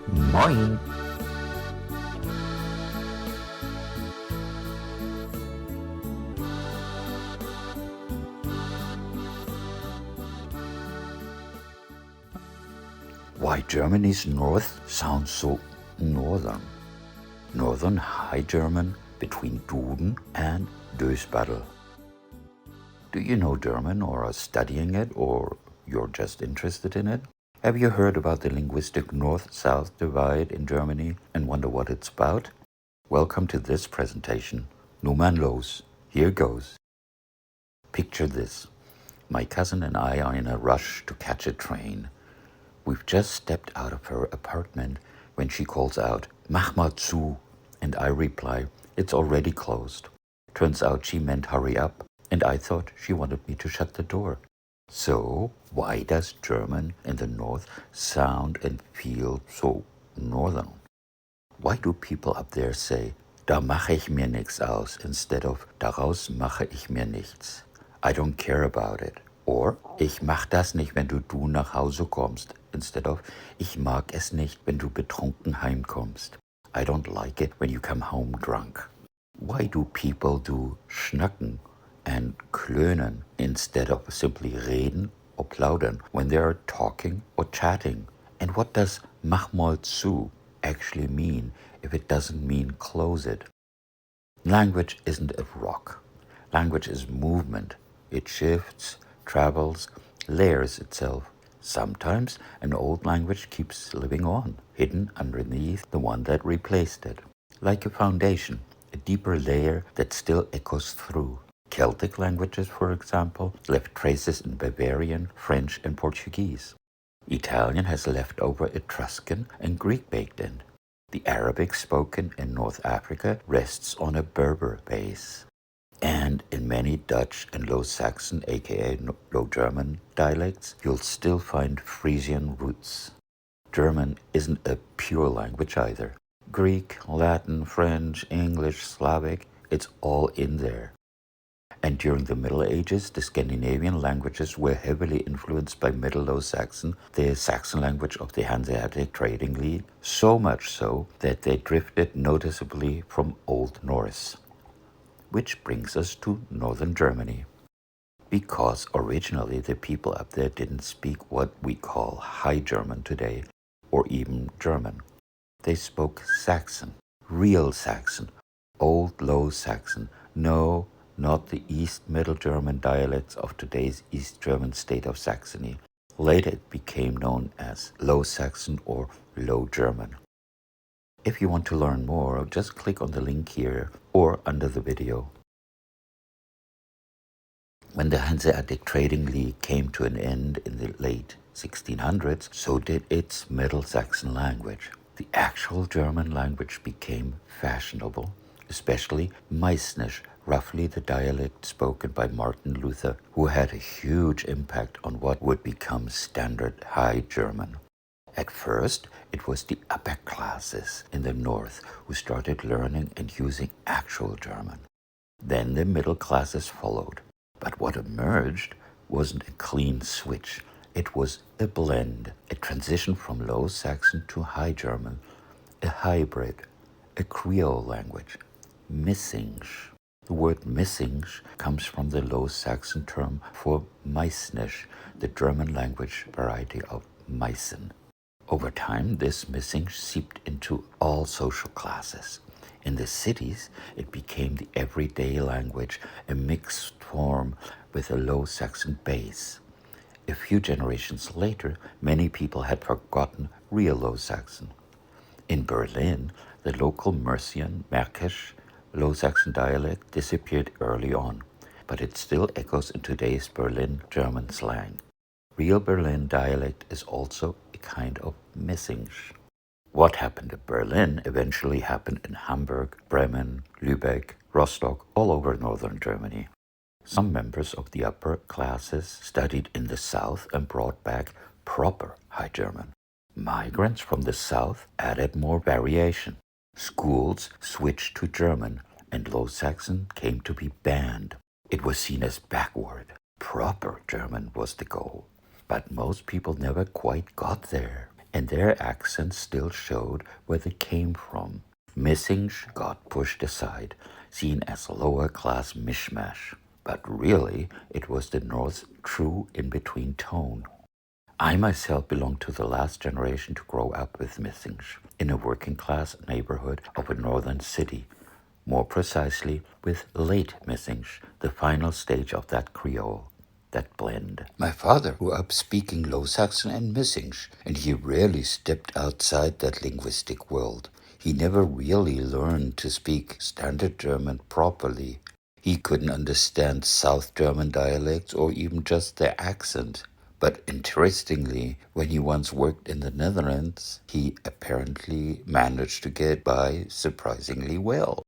MOIN. Why Germany's north sounds so northern. Northern High German between Duden and Dösbaddel. Do you know German or are studying it, or you're just interested in it? Have you heard about the linguistic north-south divide in Germany and wonder what it's about? Welcome to this presentation. Nummern los. Here goes. Picture this. My cousin and I are in a rush to catch a train. We've just stepped out of her apartment when she calls out, "Mach mal zu," and I reply, "It's already closed." Turns out she meant hurry up, and I thought she wanted me to shut the door. So, why does German in the north sound and feel so northern? Why do people up there say, "Da mache ich mir nichts aus," instead of "Daraus mache ich mir nichts"? I don't care about it. Or, "Ich mach das nicht, wenn du nach Hause kommst," instead of "Ich mag es nicht, wenn du betrunken heimkommst." I don't like it when you come home drunk. Why do people do schnacken and klönen instead of simply reden or plaudern when they are talking or chatting? And what does "mach mal zu" actually mean if it doesn't mean close it? Language isn't a rock. Language is movement. It shifts, travels, layers itself. Sometimes an old language keeps living on, hidden underneath the one that replaced it. Like a foundation, a deeper layer that still echoes through. Celtic languages, for example, left traces in Bavarian, French, and Portuguese. Italian has leftover Etruscan and Greek baked in. The Arabic spoken in North Africa rests on a Berber base. And in many Dutch and Low Saxon, aka Low German dialects, you'll still find Frisian roots. German isn't a pure language either. Greek, Latin, French, English, Slavic, it's all in there. And during the Middle Ages, the Scandinavian languages were heavily influenced by Middle Low Saxon, the Saxon language of the Hanseatic Trading League, so much so that they drifted noticeably from Old Norse. Which brings us to northern Germany. Because originally the people up there didn't speak what we call High German today, or even German. They spoke Saxon, real Saxon, Old Low Saxon. No, not the East Middle German dialects of today's East German state of Saxony. Later it became known as Low Saxon or Low German. If you want to learn more, just click on the link here or under the video. When the Hanseatic Trading League came to an end in the late 1600s, so did its Middle Saxon language. The actual German language became fashionable, especially Missingsch, roughly the dialect spoken by Martin Luther, who had a huge impact on what would become standard High German. At first, it was the upper classes in the north who started learning and using actual German. Then the middle classes followed. But what emerged wasn't a clean switch. It was a blend, a transition from Low Saxon to High German, a hybrid, a Creole language, Missingsch. The word Missingsch comes from the Low Saxon term for Missingsch, the German language variety of Meissen. Over time, this Missingsch seeped into all social classes. In the cities, it became the everyday language, a mixed form with a Low Saxon base. A few generations later, many people had forgotten real Low Saxon. In Berlin, the local Mercian, Märkisch, Low Saxon dialect disappeared early on, but it still echoes in today's Berlin German slang. Real Berlin dialect is also a kind of Missingsch. What happened in Berlin eventually happened in Hamburg, Bremen, Lübeck, Rostock, all over northern Germany. Some members of the upper classes studied in the south and brought back proper High German. Migrants from the south added more variation. Schools switched to German, and Low Saxon came to be banned. It was seen as backward. Proper German was the goal. But most people never quite got there. and their accents still showed where they came from. Missingsch got pushed aside, seen as lower-class mishmash, but really it was the North's true in-between tone. I myself belong to the last generation to grow up with Missingsch in a working-class neighborhood of a northern city, more precisely with late Missingsch, the final stage of that Creole, that blend. My father grew up speaking Low Saxon and Missingsch, and he rarely stepped outside that linguistic world. He never really learned to speak Standard German properly. He couldn't understand South German dialects or even just their accent. But interestingly, when he once worked in the Netherlands, he apparently managed to get by surprisingly well.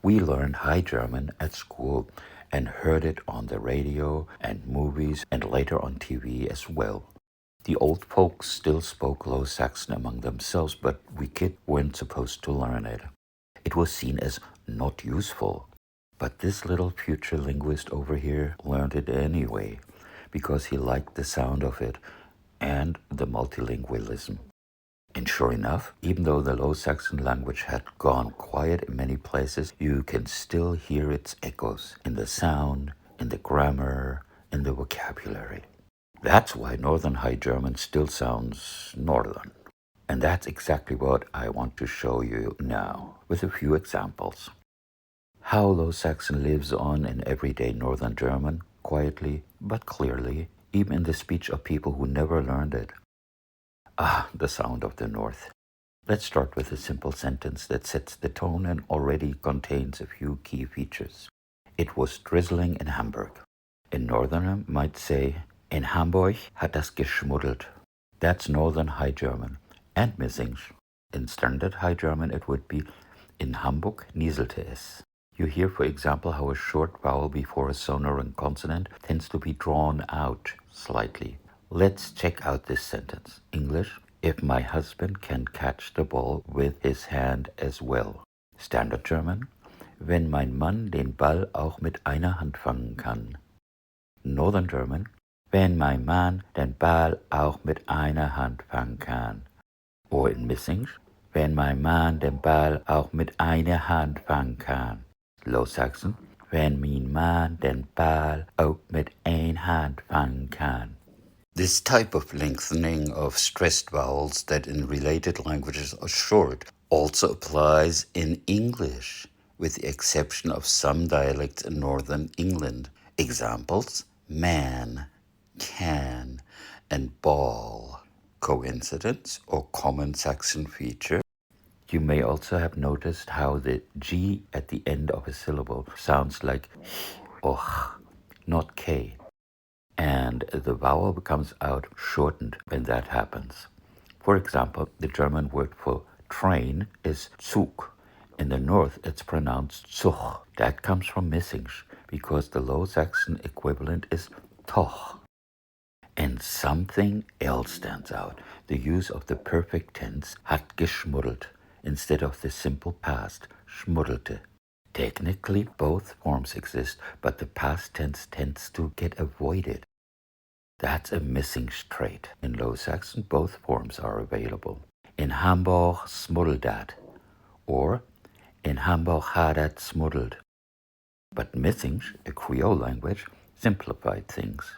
We learned High German at school and heard it on the radio and movies and later on TV as well. The old folks still spoke Low Saxon among themselves, but we kids weren't supposed to learn it. It was seen as not useful. But this little future linguist over here learned it anyway, because he liked the sound of it and the multilingualism. And sure enough, even though the Low Saxon language had gone quiet in many places, you can still hear its echoes in the sound, in the grammar, in the vocabulary. That's why Northern High German still sounds Northern. And that's exactly what I want to show you now, with a few examples. How Low Saxon lives on in everyday Northern German, quietly but clearly, even in the speech of people who never learned it. Ah, the sound of the North. Let's start with a simple sentence that sets the tone and already contains a few key features. It was drizzling in Hamburg. A Northerner might say, in Hamburg hat das geschmuddelt. That's Northern High German and Missingsch. In Standard High German it would be, in Hamburg nieselte es. You hear, for example, how a short vowel before a sonorant consonant tends to be drawn out slightly. Let's check out this sentence. English, if my husband can catch the ball with his hand as well. Standard German, wenn mein Mann den Ball auch mit einer Hand fangen kann. Northern German, wenn mein Mann den Ball auch mit einer Hand fangen kann. Or in Missingsch, wenn mein Mann den Ball auch mit einer Hand fangen kann. Low Saxon, wenn mein Mann den Ball auch mit einer Hand fangen kann. This type of lengthening of stressed vowels that in related languages are short also applies in English, with the exception of some dialects in northern England. Examples, man, can, and ball. Coincidence or common Saxon feature? You may also have noticed how the G at the end of a syllable sounds like h or ch, not k. And the vowel becomes out shortened when that happens. For example, the German word for train is Zug. In the north, it's pronounced Zug. That comes from Missingsch, because the Low Saxon equivalent is Toch. And something else stands out, the use of the perfect tense hat geschmuddelt instead of the simple past, schmuddelte. Technically, both forms exist, but the past tense tends to get avoided. That's a Missingsch trait. In Low Saxon, both forms are available. In Hamburg smuddelt dat, or in Hamburg hat dat smuddelt. But Missingsch, a Creole language, simplified things.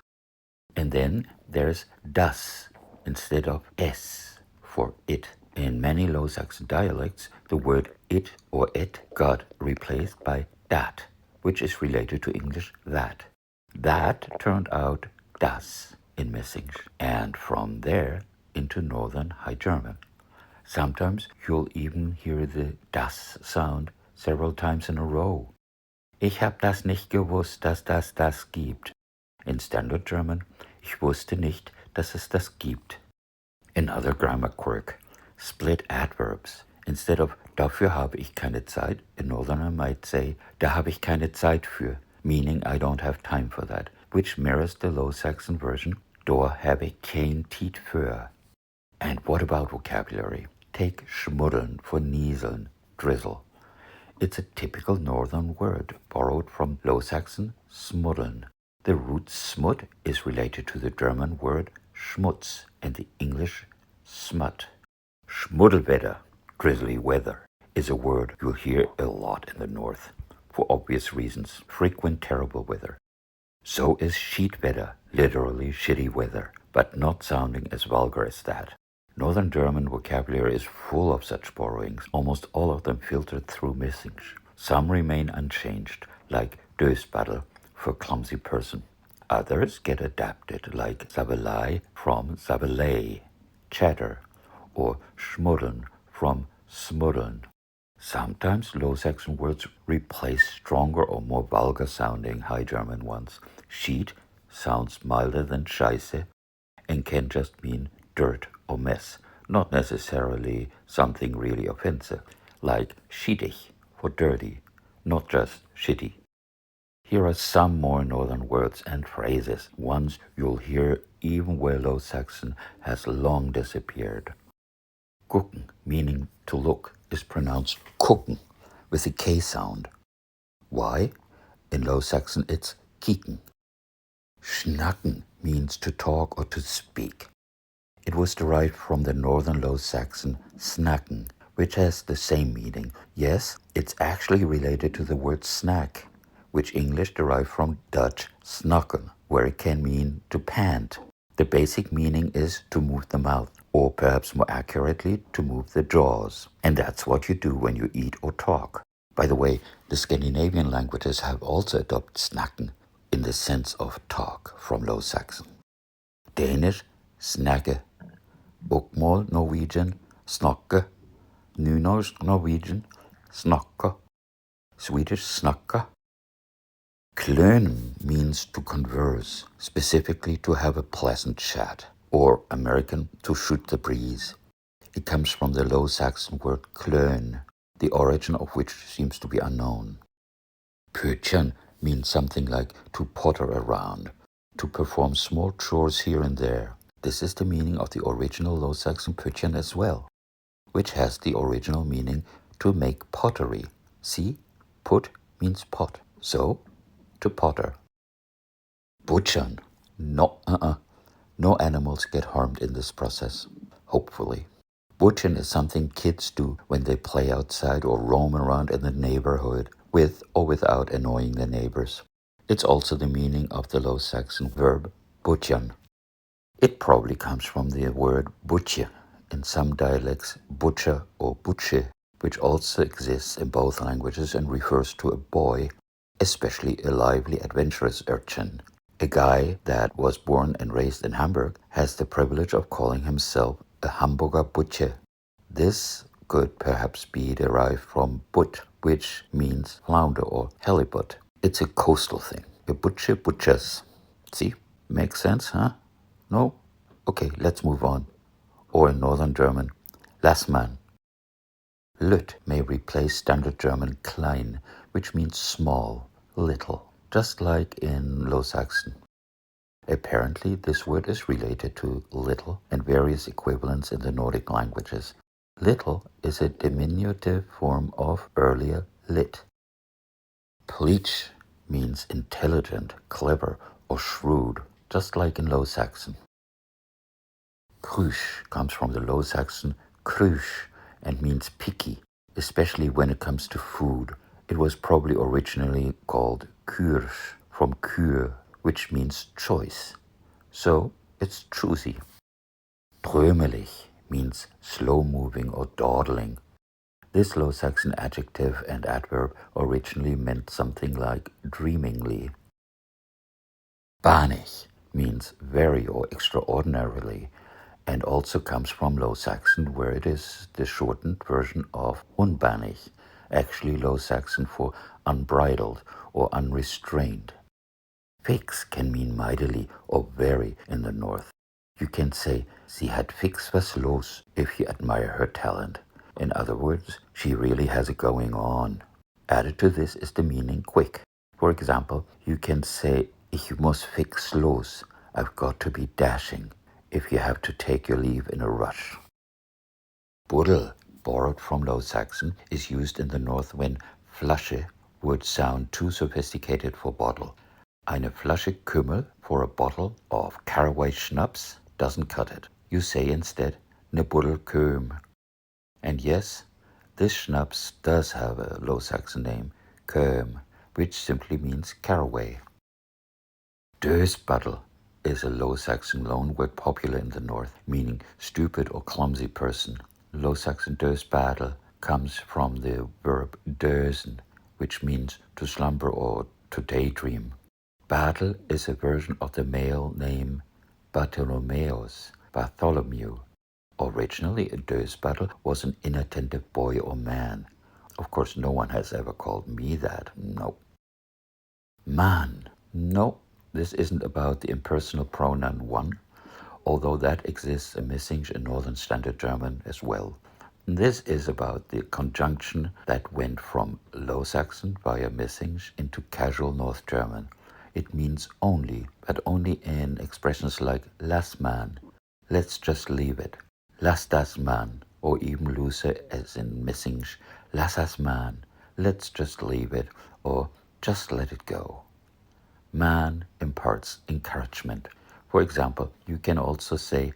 And then there's das instead of es for it. In many Low Saxon dialects, the word it or et got replaced by dat, which is related to English that. That turned out das in Missingsch, and from there into Northern High German. Sometimes you'll even hear the das sound several times in a row. Ich hab das nicht gewusst, dass das gibt. In Standard German, ich wusste nicht, dass es das gibt. Another grammar quirk, split adverbs. Instead of dafür habe ich keine Zeit, a Northerner might say, da habe ich keine Zeit für, meaning I don't have time for that, which mirrors the Low Saxon version, da habe ich kein Tiet für. And what about vocabulary? Take schmuddeln for nieseln, drizzle. It's a typical northern word, borrowed from Low Saxon, smuddeln. The root smut is related to the German word schmutz and the English smut. Schmuddelwetter, drizzly weather, is a word you'll hear a lot in the north, for obvious reasons, frequent terrible weather. So is Schietwetter, literally shitty weather, but not sounding as vulgar as that. Northern German vocabulary is full of such borrowings, almost all of them filtered through Missingsch. Some remain unchanged, like Dösbaddel for clumsy person. Others get adapted, like Sabelei from Sabelei, chatter, or Schmuddeln from Smuddeln. Sometimes Low Saxon words replace stronger or more vulgar sounding High German ones. Schiet sounds milder than Scheiße and can just mean dirt or mess, not necessarily something really offensive, like schittig for dirty, not just shitty. Here are some more northern words and phrases, ones you'll hear even where Low Saxon has long disappeared. Gucken, meaning to look, is pronounced gucken with a K sound. Why? In Low Saxon it's kieken. Schnacken means to talk or to speak. It was derived from the northern Low Saxon snacken, which has the same meaning. Yes, it's actually related to the word snack, which English derived from Dutch snakken, where it can mean to pant. The basic meaning is to move the mouth, or perhaps more accurately, to move the jaws. And that's what you do when you eat or talk. By the way, the Scandinavian languages have also adopted snacken in the sense of talk from Low Saxon. Danish, snakke. Bokmål Norwegian, snakke. Nynorsk Norwegian, snakke. Swedish snacka. Klönen means to converse, specifically to have a pleasant chat, or American, to shoot the breeze. It comes from the Low Saxon word klön, the origin of which seems to be unknown. Pötchen means something like to potter around, to perform small chores here and there. This is the meaning of the original Low Saxon pötchen as well, which has the original meaning to make pottery. See, put means pot, so to potter. Butchern. No animals get harmed in this process, hopefully. Butchern is something kids do when they play outside or roam around in the neighborhood, with or without annoying the neighbors. It's also the meaning of the Low Saxon verb butchern. It probably comes from the word butche, in some dialects butcher or butche, which also exists in both languages and refers to a boy, especially a lively, adventurous urchin. A guy that was born and raised in Hamburg has the privilege of calling himself a Hamburger Butche. This could perhaps be derived from Butt, which means flounder or halibut. It's a coastal thing. A butche butchers. See? Makes sense, huh? No? Okay, let's move on. Or in Northern German, Lassmann. Lütt may replace Standard German klein, which means small, little, just like in Low Saxon. Apparently, this word is related to little and various equivalents in the Nordic languages. Little is a diminutive form of earlier lit. Pleach means intelligent, clever, or shrewd, just like in Low Saxon. Krüsch comes from the Low Saxon krüsch and means picky, especially when it comes to food. It was probably originally called kürsch from kür, which means choice. So it's choosy. Trömelig means slow-moving or dawdling. This Low Saxon adjective and adverb originally meant something like dreamingly. Banig means very or extraordinarily, and also comes from Low Saxon, where it is the shortened version of unbannig, actually Low Saxon for unbridled or unrestrained. Fix can mean mightily or very in the north. You can say, sie hat fix was los, if you admire her talent. In other words, she really has it going on. Added to this is the meaning quick. For example, you can say, ich muss fix los, I've got to be dashing, if you have to take your leave in a rush. Buddel, borrowed from Low Saxon, is used in the north when Flasche would sound too sophisticated for bottle. Eine Flasche Kümmel for a bottle of caraway schnapps doesn't cut it. You say instead, ne Buddel Köm. And yes, this schnapps does have a Low Saxon name, Köm, which simply means caraway. Dösbaddel is a Low Saxon loanword popular in the north, meaning stupid or clumsy person. Low Saxon Dösbaddel comes from the verb dösen, which means to slumber or to daydream. Baddel is a version of the male name Bartholomew. Originally, a Dösbaddel was an inattentive boy or man. Of course, no one has ever called me that. Nope. Man. Nope. This isn't about the impersonal pronoun one, although that exists in Missingsch in Northern Standard German as well. This is about the conjunction that went from Low Saxon via Missingsch into casual North German. It means only, but only in expressions like lass man, let's just leave it, lass das man, or even looser as in Missingsch, lass das man, let's just leave it, or just let it go. Man imparts encouragement. For example, you can also say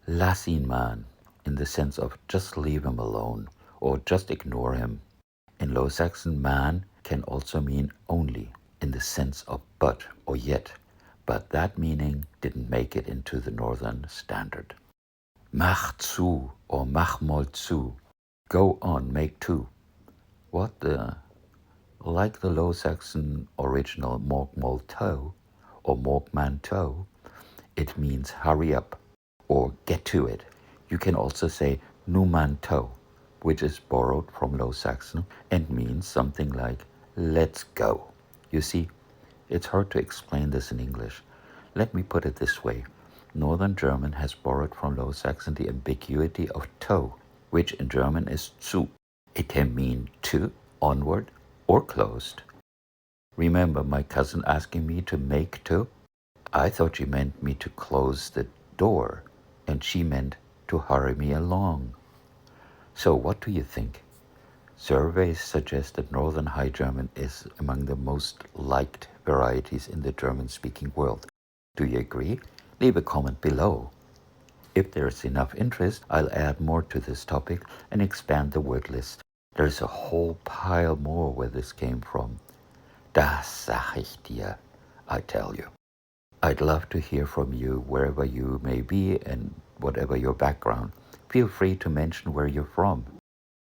lass ihn man in the sense of just leave him alone or just ignore him. In Low Saxon, man can also mean only in the sense of but or yet, but that meaning didn't make it into the Northern Standard. Mach zu or mach mal zu. Go on, make two. What the? Like the Low Saxon original morg mal toe or morg man toe, it means hurry up or get to it. You can also say nu man toe, which is borrowed from Low Saxon and means something like let's go. You see, it's hard to explain this in English. Let me put it this way. Northern German has borrowed from Low Saxon the ambiguity of toe, which in German is zu. It can mean to, onward, or closed. Remember my cousin asking me to make to? I thought she meant me to close the door, and she meant to hurry me along. So what do you think? Surveys suggest that Northern High German is among the most liked varieties in the German-speaking world. Do you agree? Leave a comment below. If there's enough interest, I'll add more to this topic and expand the word list. There's a whole pile more where this came from. Das sag ich dir, I tell you. I'd love to hear from you wherever you may be and whatever your background. Feel free to mention where you're from.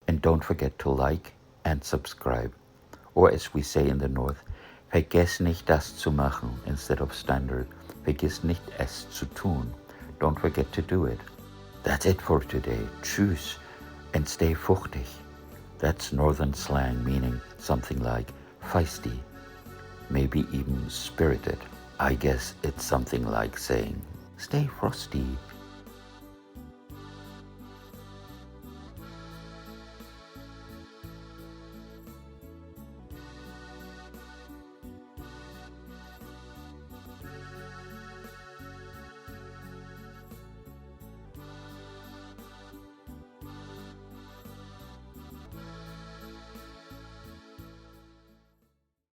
And don't forget to like and subscribe. Or as we say in the North, vergiss nicht das zu machen instead of standard. Vergiss nicht es zu tun. Don't forget to do it. That's it for today. Tschüss and stay fuchtig. That's Northern slang meaning something like feisty, maybe even spirited. I guess it's something like saying, stay frosty.